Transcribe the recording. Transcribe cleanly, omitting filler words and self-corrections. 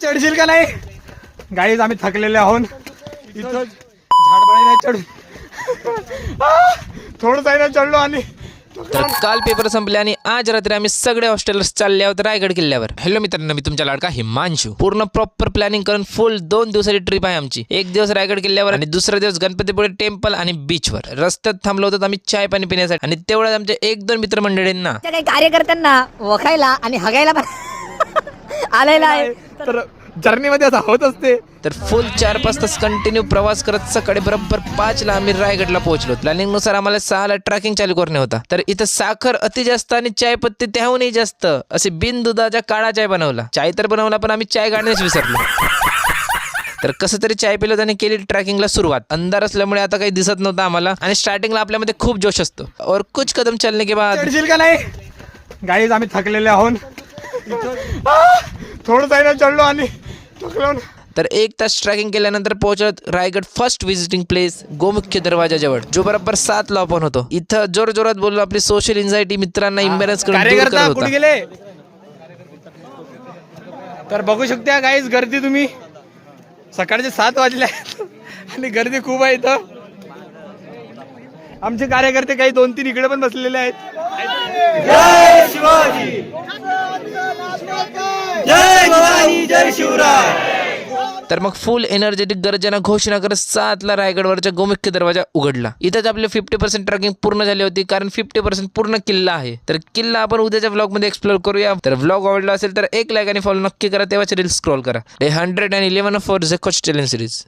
चढशील का नाही गाईज? आम्ही थकलेले आहोत. इथं झाडबळी नाही चढ थोडं आहे ना चढलो आणि तर काल पेपर संपले आणि आज रात्री आम्ही सगळे हॉस्टेलर्स चालले आहोत रायगड किल्ल्यावर. हॅलो मित्रांनो, मी तुमचा लाडका हिमांशू. पूर्ण प्रॉपर प्लॅनिंग करून फुल 2 दिवसाची ट्रिप आहे आमची. एक दिवस रायगड किल्ल्यावर आणि दुसरा दिवस गणपतीपुळे टेम्पल आणि बीचवर. रस्त्यात थांबलो होतो आम्ही चाय पाणी पिण्यासाठी आणि तेवढ्यात आमच्या 1-2 मित्रमंडळींना काही कार्यकर्त्यांना वखायला आणि हगायला पण आलेला आहे. तर जर्नी मध्ये असं होत असते. तर फुल 4-5 तास कंटिन्यू प्रवास करत सकाळी बरोबर 5ला आम्ही रायगडला पोहोचलो. प्लॅनिंग नुसार आम्हाला 6ला ट्रॅकिंग चालू करणे होता. तर इथं साखर अति जास्त आणि चाय पत्ती त्याहूनही जास्त असे बिन दुधाचा काळा चाय बनवला. चाय तर बनवला पण आम्ही चाय गाडण्याच विसरलो. तर कसं तरी चाय पिलो आणि केली ट्रॅकिंगला सुरुवात. अंधार असल्यामुळे आता काही दिसत नव्हतं आम्हाला आणि स्टार्टिंगला आपल्यामध्ये खूप जोश असतो. और कुछ कदम चलने के बाद चढशील का नाही गाईज? आम्ही थकलेले आहोत. थोडं आहे ना चढलो आणि थकलो. तर 1 तास ट्रॅकिंग केल्यानंतर पोहोचत रायगड फर्स्ट विजिटिंग प्लेस गोमुख्य दरवाजाजवळ, जो बरोबर 7ला ओपन होतो. इथं जोर जोरात बोललो आपली सोशल एन्झायटी मित्रांना इम्बॅलन्स करून दूर करत कार्यकर्ता कुठे होता. गेले? तर बघू शकता गाईज गर्दी तुम्ही. सकाळचे 7 वाजले आणि गर्दी खूप आहे इथं. आमचे कार्यकर्ते काही 2-3 इकडे पण बसलेले आहेत. जय शिवाजी, जय भवानी, जय शिवराय. तर मग फुल एनर्जेटिक गर्जना घोषणा करत 7ला रायगडवरच्या गोमुख्य दरवाजा उघडला. इथंच आपले 50% ट्रॅकिंग पूर्ण झाली होती, कारण 50% पूर्ण किल्ला आहे. तर किल्ला आपण उद्याच्या व्लॉग मध्ये एक्सप्लोर करूया. तर व्लॉग आवडला असेल तर 1 लाईक आणि फॉलो नक्की करा. तेव्हाच रील स्क्रॉल करा. डे 111 फॉर झेकोच चॅलेंज सिरीज.